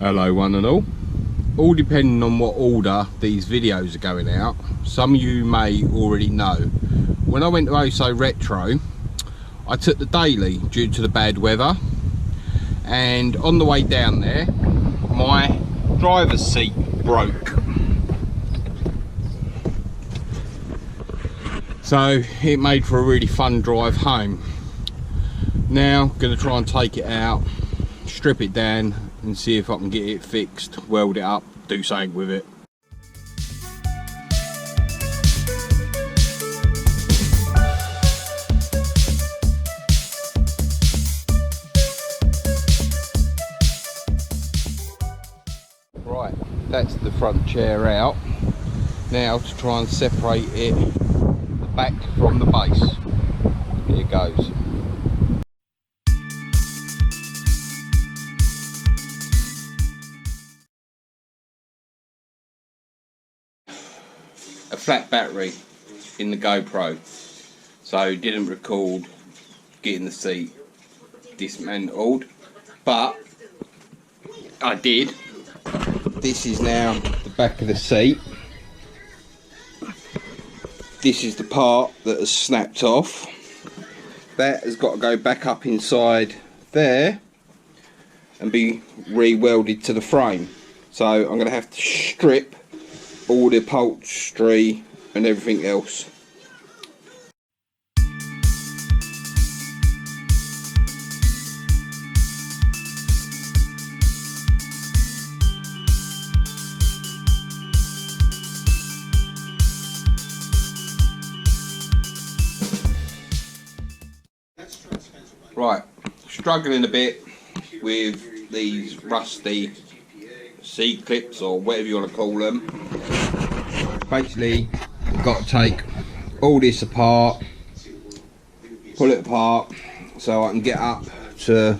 Hello one and all depending on what order these videos are going out. Some of you may already know, when I went to OhSoRetro I took the daily due to the bad weather, and on the way down there my driver's seat broke, so it made for a really fun drive home. Now I'm going to try and take it out, strip it down and see if I can get it fixed, weld it up, do something with it. Right, that's the front chair out. Now to try and separate it, the back from the base. Here it goes. A flat battery in the GoPro, so didn't record getting the seat dismantled, but I did. This is now the back of the seat. This is the part that has snapped off. That has got to go back up inside there and be re-welded to the frame. So I'm going to have to strip all the upholstery and everything else. Right, struggling a bit with these rusty C-clips or whatever you want to call them. Basically, I've got to take all this apart, pull it apart so I can get up to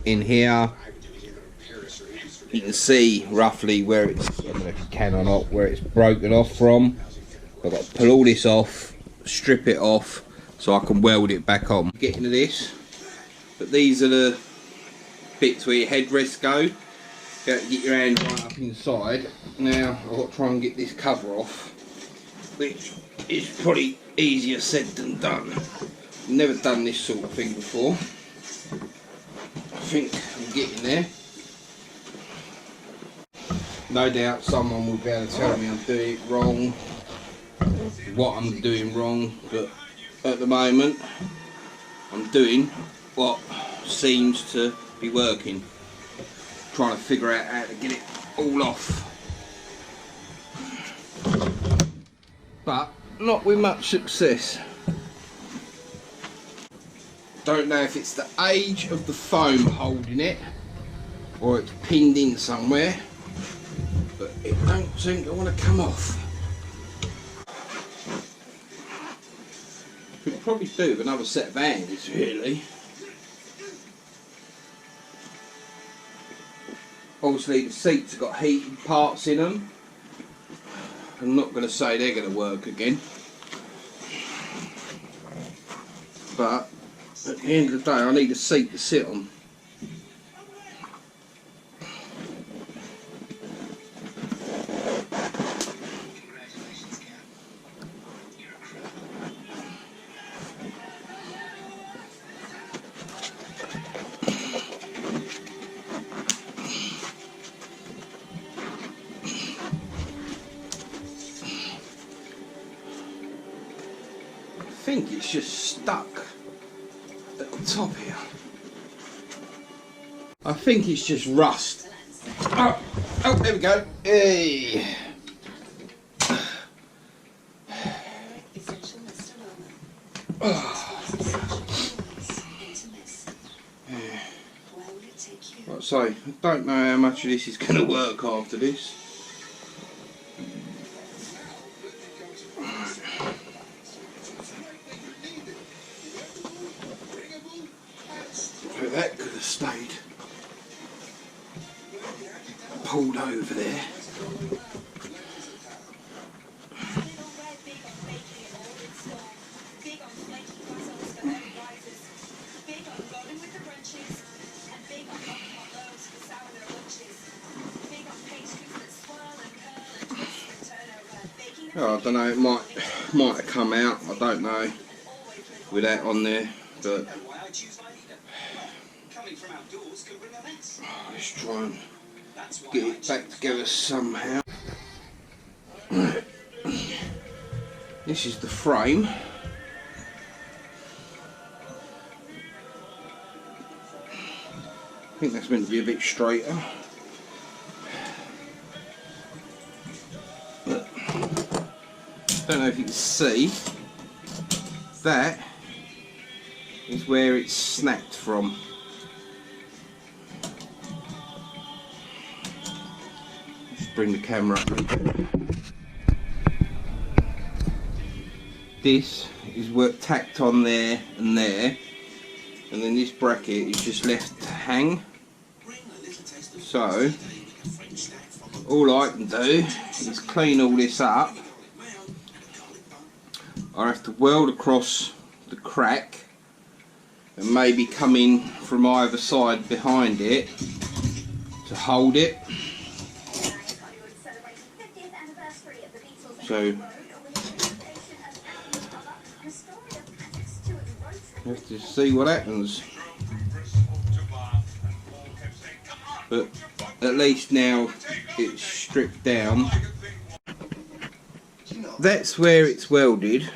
in here. You can see roughly where it's, I don't know if you can or not, where it's broken off from. I've got to pull all this off, strip it off so I can weld it back on. Get into this, but these are the bits where your headrests go. You have to get your hand right up inside. Now I've got to try and get this cover off, which is probably easier said than done. I've never done this sort of thing before. I think I'm getting there. No doubt someone will be able to tell me I'm doing it wrong, what I'm doing wrong, but at the moment I'm doing what seems to be working. Trying to figure out how to get it all off, but not with much success. Don't know if it's the age of the foam holding it or it's pinned in somewhere, but it don't seem to want to come off. Could probably do with another set of hands, really. Obviously the seats have got heated parts in them. I'm not going to say they're going to work again, but at the end of the day I need a seat to sit on. I think it's just stuck at the top here. I think it's just rust. Oh, there we go. Hey. Oh. Yeah. Like I say, I don't know how much of this is going to work after this. That could have stayed pulled over there. Oh, I don't know, it might have come out, I don't know, with that on there, but let's try and get it back together somehow. This is the frame. I think that's meant to be a bit straighter. But I don't know if you can see, that is where it's snapped from. Just bring the camera up. This is what tacked on there, and then this bracket is just left to hang. So all I can do is clean all this up. I have to weld across the crack and maybe come in from either side behind it to hold it. So you have to see what happens. But at least now it's stripped down. That's where it's welded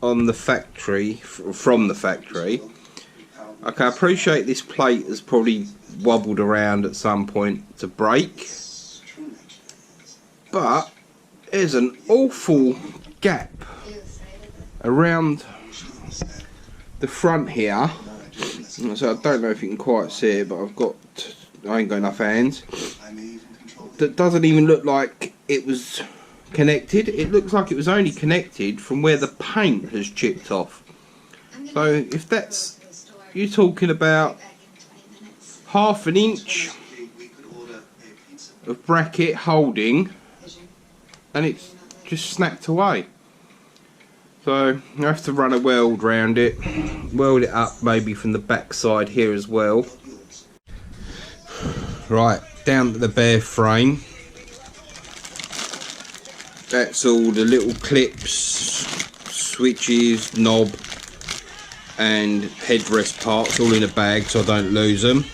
on the factory, from the factory. Okay, I appreciate this plate has probably wobbled around at some point to break, but there's an awful gap around the front here. So I don't know if you can quite see it, but I ain't got enough hands. That doesn't even look like it was connected. It looks like it was only connected from where the paint has chipped off. So if that's, you're talking about ½ an inch of bracket holding, and it's just snapped away. So I have to run a weld round it, weld it up maybe from the back side here as well. Right, down to the bare frame. That's all the little clips, switches, knob and headrest parts all in a bag so I don't lose them.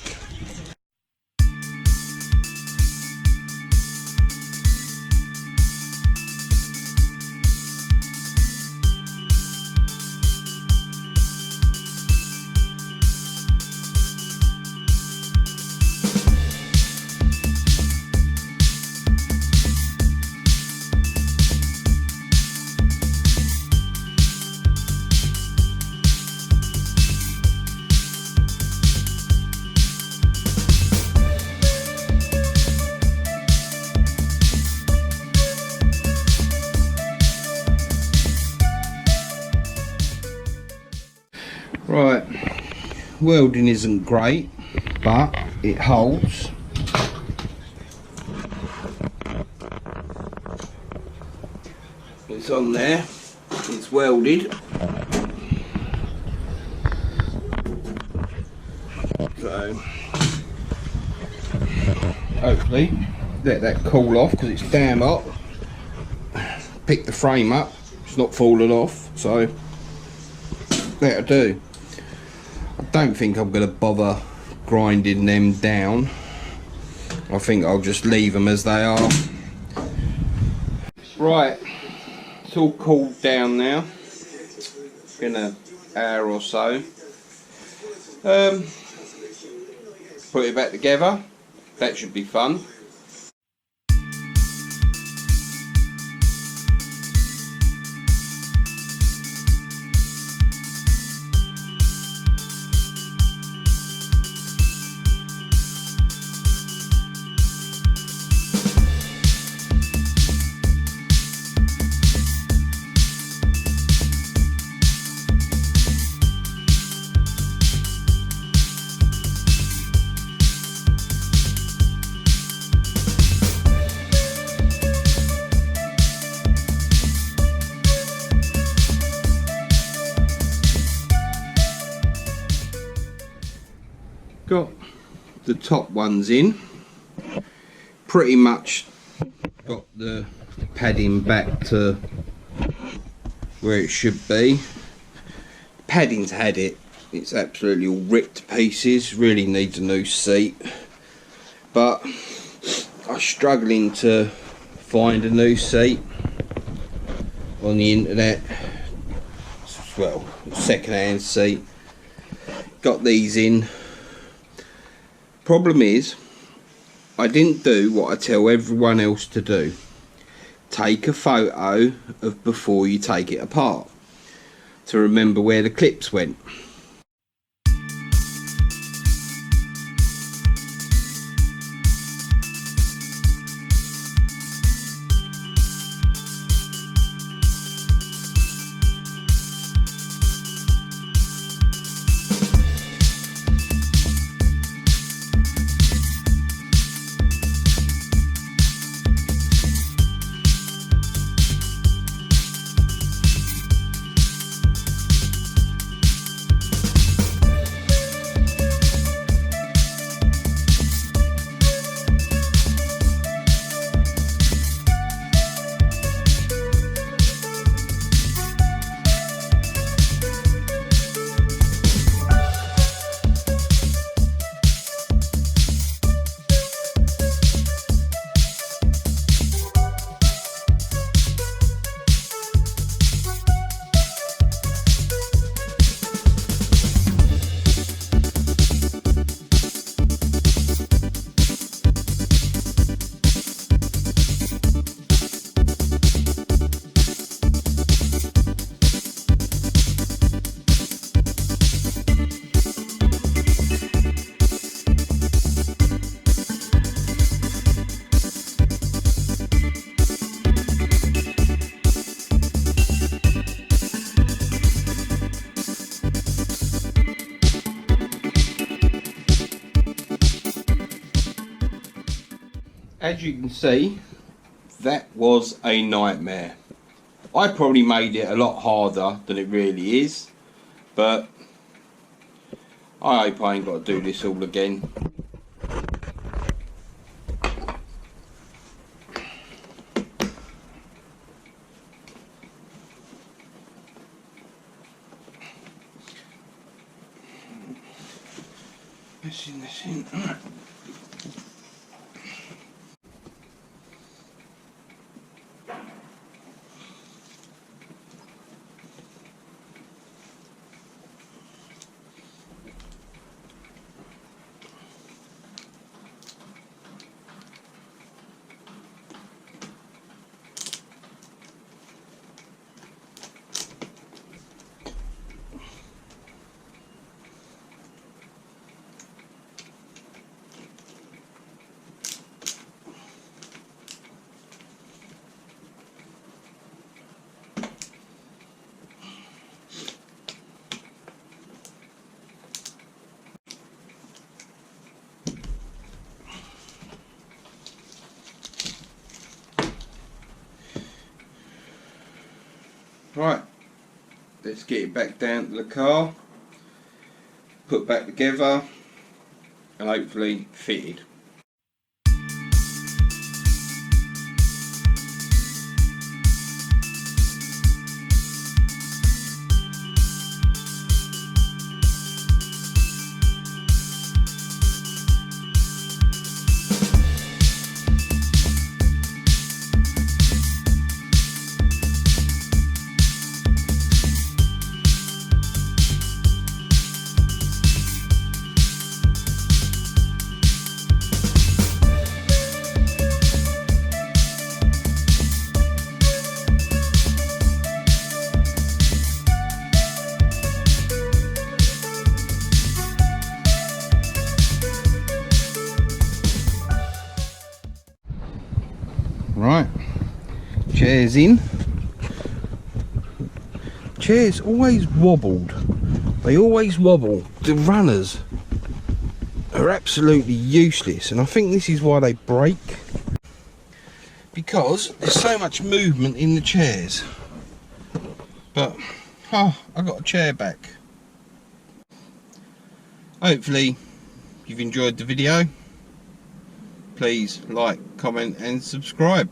Right, welding isn't great, but it holds. It's on there, it's welded. So hopefully let that cool off because it's damn hot. Pick the frame up, it's not falling off, so that'll do. I don't think I'm going to bother grinding them down. I think I'll just leave them as they are. Right, it's all cooled down now. Been an hour or so. Put it back together. That should be fun. Got the top ones in, pretty much got the padding back to where it should be. Padding's had it. It's absolutely all ripped to pieces. Really needs a new seat. But I'm struggling to find a new seat on the internet. Well, second-hand seat. Got these in. Problem is, I didn't do what I tell everyone else to do. Take a photo of before you take it apart to remember where the clips went. As you can see, that was a nightmare. I probably made it a lot harder than it really is, but I hope I ain't got to do this all again. This in. Right. Right, let's get it back down to the car, put back together and hopefully fitted. Right, chairs in. Chairs always wobbled. They always wobble. The runners are absolutely useless, and I think this is why they break, because there's so much movement in the chairs. But I got a chair back. Hopefully you've enjoyed the video. Please like, comment and subscribe.